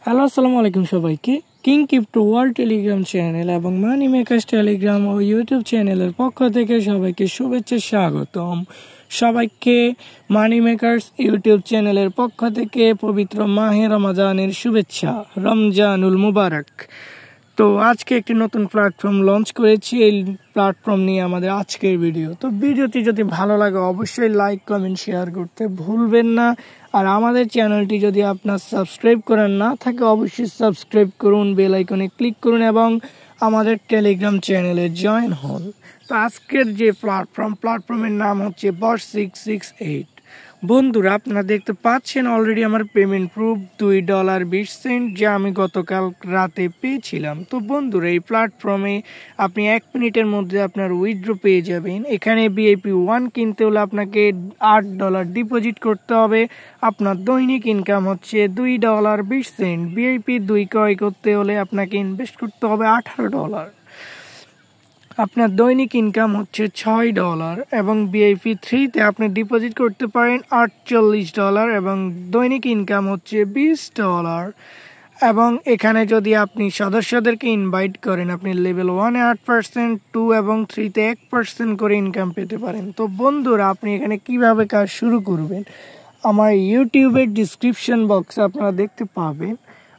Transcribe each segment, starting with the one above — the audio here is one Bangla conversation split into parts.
হ্যালো, আসসালামু আলাইকুম সবাইকে। King crypto world Telegram channel এবং মানি মেকার্স টেলিগ্রাম ও ইউটিউব চ্যানেলের পক্ষ থেকে সবাইকে শুভেচ্ছা, স্বাগতম। সবাইকে মানি মেকার্স ইউটিউব চ্যানেলের পক্ষ থেকে পবিত্র মাহে রমজানের শুভেচ্ছা, রমজানুল মুবারক। তো আজকে একটি নতুন প্ল্যাটফর্ম লঞ্চ করেছি। এই প্ল্যাটফর্ম নিয়ে আমাদের আজকের ভিডিও। তো ভিডিওটি যদি ভালো লাগে অবশ্যই লাইক, কমেন্ট, শেয়ার করতে ভুলবেন না। আর আমাদের চ্যানেলটি যদি আপনার সাবস্ক্রাইব করেন না থাকে অবশ্যই সাবস্ক্রাইব করুন, বেল আইকনে ক্লিক করুন এবং আমাদের টেলিগ্রাম চ্যানেলে জয়েন হন। তো আজকের যে প্ল্যাটফর্মের নাম হচ্ছে বট 668। বন্ধুরা, আপনারা দেখতে পাচ্ছেন অলরেডি আমার পেমেন্ট প্রুফ $2.20 যা আমি গতকাল রাতে পেয়েছিলাম। তো বন্ধুরা, এই প্ল্যাটফর্মে আপনি 1 মিনিটের মধ্যে আপনার উইথড্র পেয়ে যাবেন। এখানে VIP 1 কিনতে হলে আপনাকে $8 ডিপোজিট করতে হবে। আপনার দৈনিক ইনকাম হচ্ছে $2.20। VIP 2 ক্রয় করতে হলে আপনাকে ইনভেস্ট করতে হবে $18। আপনার দৈনিক ইনকাম হচ্ছে $6 এবং VIP 3-তে আপনি ডিপোজিট করতে পারেন $48 এবং দৈনিক ইনকাম হচ্ছে $20। এবং এখানে যদি আপনি সদস্যদেরকে ইনভাইট করেন, আপনি লেভেল 1-এ 8%, 2 এবং 3-তে 1% করে ইনকাম পেতে পারেন। তো বন্ধুরা, আপনি এখানে কিভাবে কাজ শুরু করবেন আমার ইউটিউবের ডিসক্রিপশন বক্সে আপনারা দেখতে পাবেন।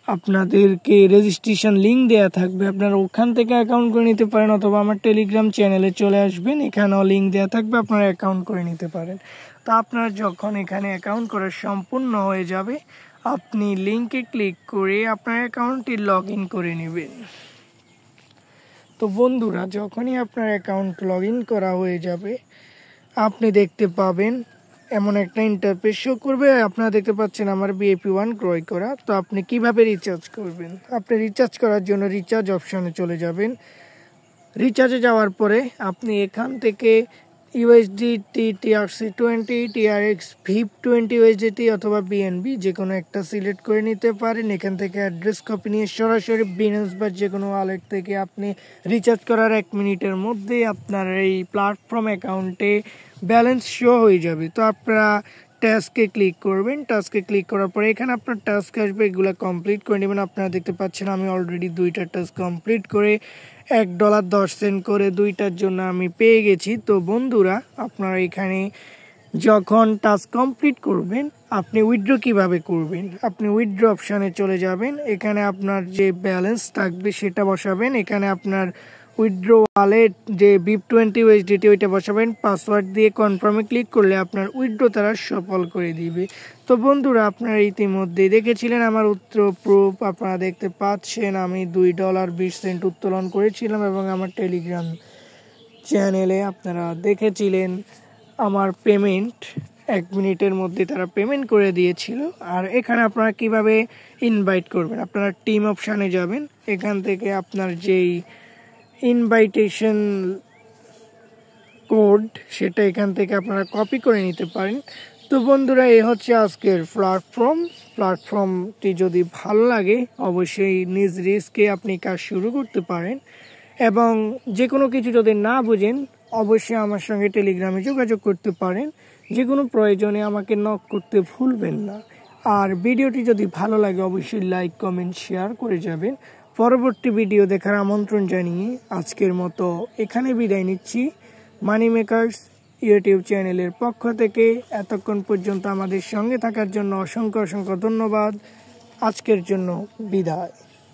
আপনাদেরকে রেজিস্ট্রেশন লিঙ্ক দেওয়া থাকবে, আপনারা ওখান থেকে অ্যাকাউন্ট করে নিতে পারেন অথবা আমার টেলিগ্রাম চ্যানেলে চলে আসবেন, এখানেও লিঙ্ক দেওয়া থাকবে, আপনারা অ্যাকাউন্ট করে নিতে পারেন। তো আপনার যখন এখানে অ্যাকাউন্ট করা সম্পূর্ণ হয়ে যাবে, আপনি লিঙ্কে ক্লিক করে আপনার অ্যাকাউন্টটি লগ ইন করে নেবেন। তো বন্ধুরা, যখনই আপনার অ্যাকাউন্ট লগ ইন করা হয়ে যাবে আপনি দেখতে পাবেন এমন একটা ইন্টারফেস শো করবে। আপনারা দেখতে পাচ্ছেন আমার VIP 1 ক্রয় করা। তো আপনি কিভাবে রিচার্জ করবেন? আপনি রিচার্জ করার জন্য রিচার্জ অপশানে চলে যাবেন। রিচার্জে যাওয়ার পরে আপনি এখান থেকে USDT, TRC20, TRX, VIP20 USDT অথবা BNB যে কোনো একটা সিলেক্ট করে নিতে পারেন। এখান থেকে অ্যাড্রেস কপি নিয়ে সরাসরি বিনান্স বা যে কোনো ওয়ালেট থেকে আপনি রিচার্জ করার 1 মিনিটের মধ্যে আপনার এই প্ল্যাটফর্ম অ্যাকাউন্টে ব্যালেন্স শো হয়ে যাবে। তো আপনারা টাস্কে ক্লিক করবেন। টাস্কে ক্লিক করার পরে এখানে আপনার টাস্ক আসবে, এগুলো কমপ্লিট করে নেবেন। আপনারা দেখতে পাচ্ছেন আমি অলরেডি 2টা টাস্ক কমপ্লিট করে $1.10 করে 2টার জন্য আমি পেয়ে গেছি। তো বন্ধুরা, আপনারা এখানে যখন টাস্ক কমপ্লিট করবেন আপনি উইথড্র কিভাবে করবেন? আপনি উইথড্র অপশানে চলে যাবেন। এখানে আপনার যে ব্যালেন্স থাকবে সেটা বসাবেন। এখানে আপনার উইথড্র ওয়ালেট যে VIP20 USDT ওইটা বসাবেন। পাসওয়ার্ড দিয়ে কনফার্মে ক্লিক করলে আপনার উইথড্র তারা সফল করে দিবে। তো বন্ধুরা, আপনারা ইতিমধ্যেই দেখেছিলেন আমার উইথড্র প্রুফ। আপনারা দেখতে পাচ্ছেন আমি $2.20 উত্তোলন করেছিলাম এবং আমার টেলিগ্রাম চ্যানেলে আপনারা দেখেছিলেন আমার পেমেন্ট 1 মিনিটের মধ্যে তারা পেমেন্ট করে দিয়েছিল। আর এখানে আপনারা কিভাবে ইনভাইট করবেন? আপনারা টিম অপশানে যাবেন। এখান থেকে আপনার যেই ইনভাইটেশন কোড সেটা এখান থেকে আপনারা কপি করে নিতে পারেন। তো বন্ধুরা, এই হচ্ছে আজকের প্ল্যাটফর্মটি যদি ভালো লাগে অবশ্যই নিজ রিস্কে আপনি কাজ শুরু করতে পারেন এবং যে কোনো কিছু যদি না বুঝেন অবশ্যই আমার সঙ্গে টেলিগ্রামে যোগাযোগ করতে পারেন। যে কোনো প্রয়োজনে আমাকে নক করতে ভুলবেন না। আর ভিডিওটি যদি ভালো লাগে অবশ্যই লাইক, কমেন্ট, শেয়ার করে যাবেন। পরবর্তী ভিডিও দেখার আমন্ত্রণ জানিয়ে আজকের মতো এখানে বিদায় নিচ্ছি। মানি মেকার্স ইউটিউব চ্যানেলের পক্ষ থেকে এতক্ষণ পর্যন্ত আমাদের সঙ্গে থাকার জন্য অসংখ্য ধন্যবাদ। আজকের জন্য বিদায়।